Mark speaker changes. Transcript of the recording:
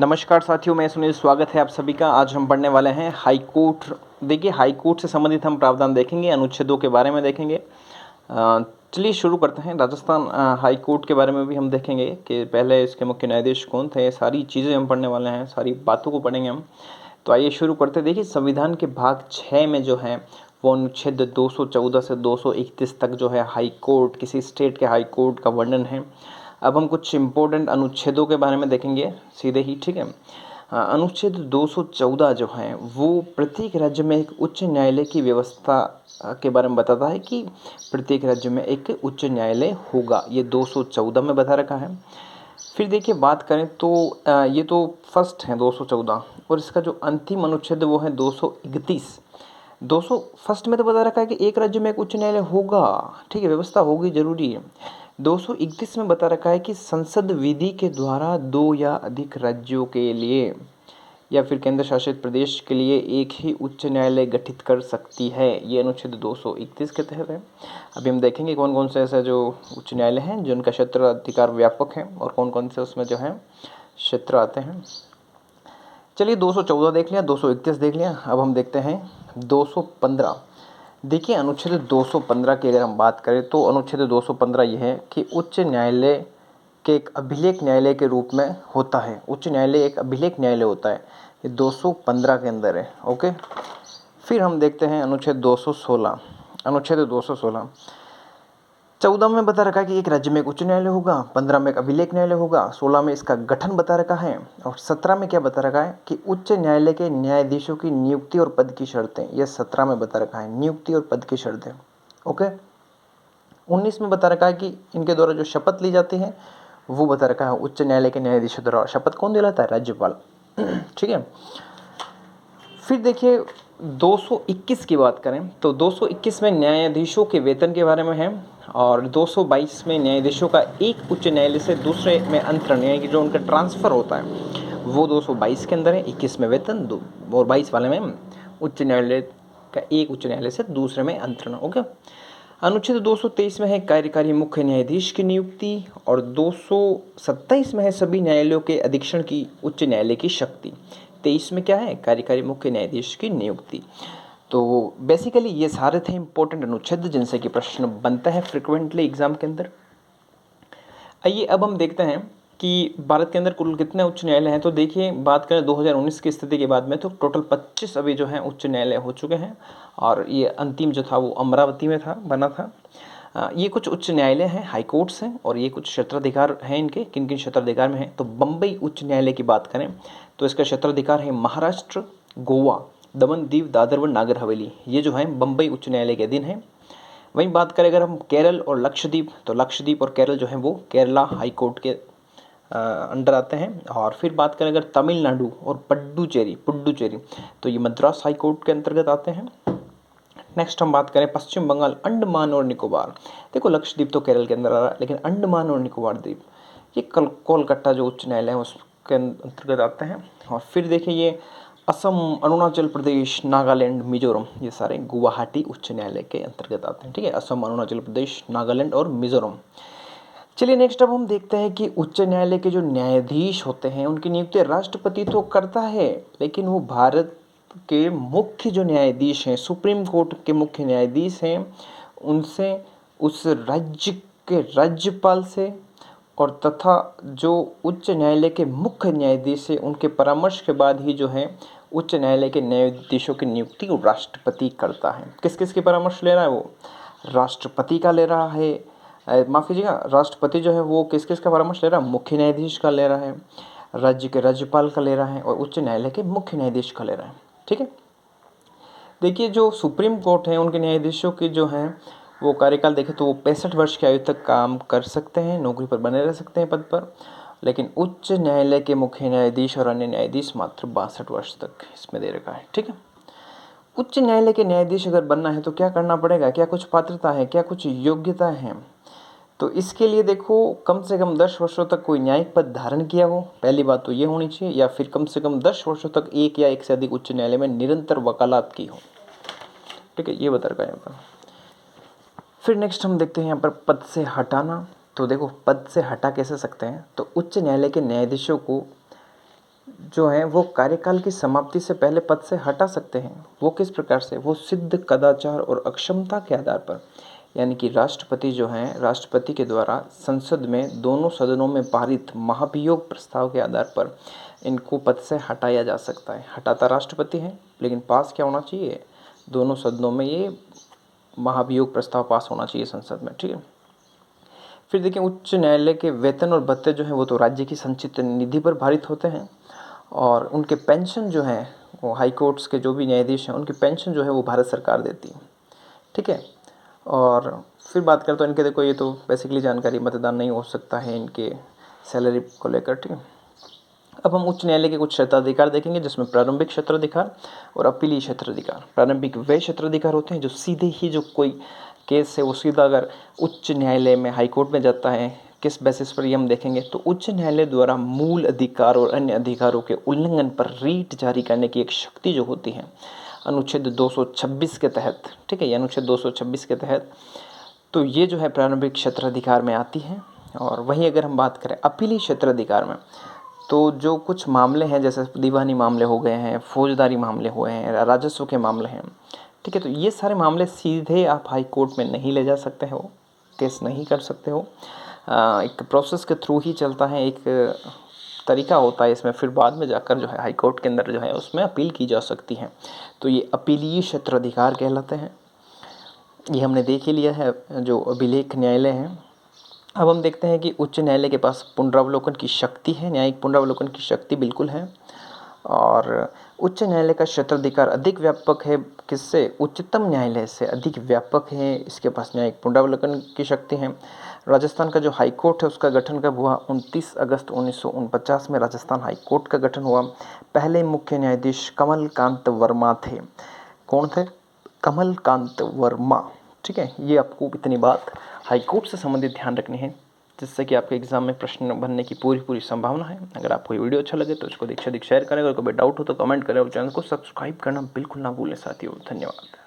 Speaker 1: नमस्कार साथियों, मैं सुनील। स्वागत है आप सभी का। आज हम पढ़ने वाले हैं हाई कोर्ट। देखिए, हाई कोर्ट से संबंधित हम प्रावधान देखेंगे, अनुच्छेदों के बारे में देखेंगे। चलिए शुरू करते हैं। राजस्थान हाई कोर्ट के बारे में भी हम देखेंगे कि पहले इसके मुख्य न्यायाधीश कौन थे। सारी चीज़ें हम पढ़ने वाले हैं, सारी बातों को पढ़ेंगे हम। तो आइए शुरू करते हैं। देखिए, संविधान के भाग 6 में जो है वो अनुच्छेद 214 से 231 तक जो है हाई कोर्ट, किसी स्टेट के हाई कोर्ट का वर्णन है। अब हम कुछ इम्पोर्टेंट अनुच्छेदों के बारे में देखेंगे सीधे ही, ठीक है। अनुच्छेद 214 जो है वो प्रत्येक राज्य में एक उच्च न्यायालय की व्यवस्था के बारे में बताता है कि प्रत्येक राज्य में एक उच्च न्यायालय होगा। ये 214 में बता रखा है। फिर देखिए, बात करें तो ये तो फर्स्ट है 214, और इसका जो अंतिम अनुच्छेद वो है 231। 200 फर्स्ट में तो बता रखा है कि एक राज्य में एक उच्च न्यायालय होगा, ठीक है, व्यवस्था होगी, जरूरी है। 231 में बता रखा है कि संसद विधि के द्वारा 2 या अधिक राज्यों के लिए या फिर केंद्र शासित प्रदेश के लिए एक ही उच्च न्यायालय गठित कर सकती है। ये अनुच्छेद 231 के तहत है। अभी हम देखेंगे कौन कौन से ऐसे जो उच्च न्यायालय हैं जिनका क्षेत्र अधिकार व्यापक है और कौन कौन से उसमें जो है क्षेत्र आते हैं। चलिए, 214 देख लिया, 231 देख लिया। अब हम देखते हैं 215। देखिए, अनुच्छेद 215 की अगर हम बात करें तो अनुच्छेद 215 यह है कि उच्च न्यायालय के एक अभिलेख न्यायालय के रूप में होता है। उच्च न्यायालय एक अभिलेख न्यायालय होता है। ये 215 के अंदर है। ओके, फिर हम देखते हैं अनुच्छेद 216। अनुच्छेद 216 14 में बता रखा है कि एक राज्य में एक उच्च न्यायालय होगा, 15 में एक अभिलेख न्यायालय होगा, 16 में इसका गठन बता रखा है, और 17 में क्या बता रखा है कि उच्च न्यायालय के न्यायाधीशों की नियुक्ति और पद की शर्तें। यह 17 में बता रखा है, नियुक्ति और पद की शर्तें। ओके, 19 में बता रखा है कि इनके द्वारा जो शपथ ली जाती है वो बता रखा है उच्च न्यायालय के न्यायाधीशों द्वारा। शपथ कौन दिलाता है? राज्यपाल। ठीक है। फिर देखिए, 221 की बात करें तो 221 में न्यायाधीशों के वेतन के बारे में है, और 222 में न्यायाधीशों का एक उच्च न्यायालय से दूसरे में अंतरण, यानी कि जो उनका ट्रांसफ़र होता है वो 222 के अंदर है। 21 में वेतन और 22 वाले में उच्च न्यायालय का एक उच्च न्यायालय से दूसरे में अंतरण। ओके। अनुच्छेद 223 में है कार्यकारी मुख्य न्यायाधीश की नियुक्ति, और 227 में है सभी न्यायालयों के अधीक्षण की उच्च न्यायालय की शक्ति। 23 में क्या है? कार्यकारी मुख्य न्यायाधीश की नियुक्ति। तो बेसिकली ये सारे थे इंपॉर्टेंट अनुच्छेद जिनसे कि प्रश्न बनता है फ्रिक्वेंटली एग्जाम के अंदर। आइए अब हम देखते हैं कि भारत के अंदर कुल कितने उच्च न्यायालय हैं। तो देखिए, बात करें 2019 की स्थिति के बाद में तो टोटल 25 अभी जो हैं उच्च न्यायालय हो चुके हैं, और ये अंतिम जो था वो अमरावती में था, बना था। ये कुछ उच्च न्यायालय हैं, हाई कोर्ट्स हैं, और ये कुछ क्षेत्राधिकार हैं इनके। किन किन क्षेत्राधिकार में है तो बम्बई उच्च न्यायालय की बात करें तो इसका क्षेत्राधिकार है महाराष्ट्र, गोवा, दमन, दीव, दादर व नागर हवेली। ये जो है बम्बई उच्च न्यायालय के अधीन है। वहीं बात करें अगर हम केरल और लक्षद्वीप, तो लक्षद्वीप और केरल जो है वो केरला हाई कोर्ट के अंडर आते हैं। और फिर बात करें अगर तमिलनाडु और पुडुचेरी तो ये मद्रास हाई कोर्ट के अंतर्गत आते हैं। नेक्स्ट हम बात करें पश्चिम बंगाल, अंडमान और निकोबार। देखो, लक्षद्वीप तो केरल के अंदर आ रहा है, लेकिन अंडमान और निकोबार द्वीप ये कोलकाता जो उच्च न्यायालय है उसके अंतर्गत आते हैं। और फिर देखिए, ये असम, अरुणाचल प्रदेश, नागालैंड, मिजोरम, ये सारे गुवाहाटी उच्च न्यायालय के अंतर्गत आते हैं। ठीक है, असम, अरुणाचल प्रदेश, नागालैंड और मिजोरम। चलिए नेक्स्ट अब हम देखते हैं कि उच्च न्यायालय के जो न्यायाधीश होते हैं उनकी नियुक्ति राष्ट्रपति तो करता है, लेकिन वो भारत के मुख्य जो न्यायाधीश हैं, सुप्रीम कोर्ट के मुख्य न्यायाधीश हैं, उनसे, उस राज्य के राज्यपाल से, और तथा जो उच्च न्यायालय के मुख्य न्यायाधीश है उनके परामर्श के बाद ही जो है उच्च न्यायालय के न्यायाधीशों की नियुक्ति राष्ट्रपति करता है। किस किस के परामर्श ले रहा है वो? राष्ट्रपति का ले रहा है, माफ़ कीजिएगा, राष्ट्रपति जो है वो किस किस का परामर्श ले रहा है? मुख्य न्यायाधीश का ले रहा है, राज्य के राज्यपाल का ले रहा है, और उच्च न्यायालय के मुख्य न्यायाधीश का ले रहा है। ठीक है। देखिए, जो सुप्रीम कोर्ट है उनके न्यायाधीशों की जो हैं वो कार्यकाल देखें तो वो 65 वर्ष की आयु तक काम कर सकते हैं, नौकरी पर बने रह सकते हैं पद पर। लेकिन उच्च न्यायालय के मुख्य न्यायाधीश और अन्य न्यायाधीश मात्र 62 वर्ष तक इसमें दे रखा है। ठीक है। उच्च न्यायालय के न्यायाधीश अगर बनना है तो क्या करना पड़ेगा? क्या कुछ पात्रता है, क्या कुछ योग्यता है? तो इसके लिए देखो, कम से कम 10 वर्षों तक कोई न्यायिक पद धारण किया हो, पहली बात तो ये होनी चाहिए, या फिर कम से कम 10 वर्षों तक एक या एक से अधिक उच्च न्यायालय में निरंतर वकालत की हो। ठीक है, ये बता रखा है यहाँ पर। फिर नेक्स्ट हम देखते हैं यहाँ पर पद से हटाना। तो देखो, पद से हटा कैसे सकते हैं? तो उच्च न्यायालय के न्यायाधीशों को जो हैं वो कार्यकाल की समाप्ति से पहले पद से हटा सकते हैं। वो किस प्रकार से? वो सिद्ध कदाचार और अक्षमता के आधार पर, यानी कि राष्ट्रपति जो हैं, राष्ट्रपति के द्वारा संसद में दोनों सदनों में पारित महाभियोग प्रस्ताव के आधार पर इनको पद से हटाया जा सकता है। हटाता राष्ट्रपति है, लेकिन पास क्या होना चाहिए? दोनों सदनों में ये महाभियोग प्रस्ताव पास होना चाहिए संसद में, ठीक है। फिर देखिए, उच्च न्यायालय के वेतन और भत्ते जो हैं वो तो राज्य की संचित निधि पर भारित होते हैं, और उनके पेंशन जो हैं वो हाई कोर्ट्स के जो भी न्यायाधीश हैं उनकी पेंशन जो है वो भारत सरकार देती है, ठीक है। और फिर बात करते हैं इनके, देखो ये तो बेसिकली जानकारी, मतदान नहीं हो सकता है इनके सैलरी को लेकर, ठीक है। अब हम उच्च न्यायालय के कुछ क्षेत्राधिकार देखेंगे, जिसमें प्रारंभिक क्षेत्राधिकार और अपीलीय क्षेत्राधिकार। प्रारंभिक वे क्षेत्राधिकार होते हैं जो सीधे ही, जो कोई केस है वो सीधा अगर उच्च न्यायालय में, हाई कोर्ट में जाता है, किस बेसिस पर ये हम देखेंगे, तो उच्च न्यायालय द्वारा मूल अधिकार और अन्य अधिकारों के उल्लंघन पर रीट जारी करने की एक शक्ति जो होती है अनुच्छेद 226 के तहत, ठीक है, ये अनुच्छेद 226 के तहत, तो ये जो है प्रारंभिक क्षेत्राधिकार में आती है। और वहीं अगर हम बात करें अपीलीय क्षेत्राधिकार में, तो जो कुछ मामले हैं, जैसे दीवानी मामले हो गए हैं, फौजदारी मामले हुए हैं, राजस्व के मामले हैं, ठीक है, तो ये सारे मामले सीधे आप हाई कोर्ट में नहीं ले जा सकते हो, केस नहीं कर सकते हो। एक प्रोसेस के थ्रू ही चलता है, एक तरीका होता है इसमें, फिर बाद में जाकर जो है हाई कोर्ट के अंदर जो है उसमें अपील की जा सकती है। तो ये अपीलीय क्षेत्राधिकार कहलाते हैं। ये हमने देख ही लिया है जो अभिलेख न्यायालय हैं। अब हम देखते हैं कि उच्च न्यायालय के पास पुनरावलोकन की शक्ति है, न्यायिक पुनरावलोकन की शक्ति बिल्कुल है। और उच्च न्यायालय का क्षेत्राधिकार अधिक व्यापक है, किससे? उच्चतम न्यायालय से अधिक व्यापक है, इसके पास न्यायिक पुनरावलोकन की शक्ति है। राजस्थान का जो हाई कोर्ट है उसका गठन कब हुआ? 29 अगस्त 1949 में राजस्थान हाई कोर्ट का गठन हुआ। पहले मुख्य न्यायाधीश कमलकांत वर्मा थे। कौन थे? कमलकांत वर्मा, ठीक है। ये आपको इतनी बात हाई कोर्ट से संबंधित ध्यान रखनी है, जिससे कि आपके एग्जाम में प्रश्न बनने की पूरी संभावना है। अगर आपको ये वीडियो अच्छा लगे तो इसको अधिक से अधिक शेयर करें, अगर कोई डाउट हो तो कमेंट करें, और चैनल को सब्सक्राइब करना बिल्कुल ना भूलें साथियों। धन्यवाद।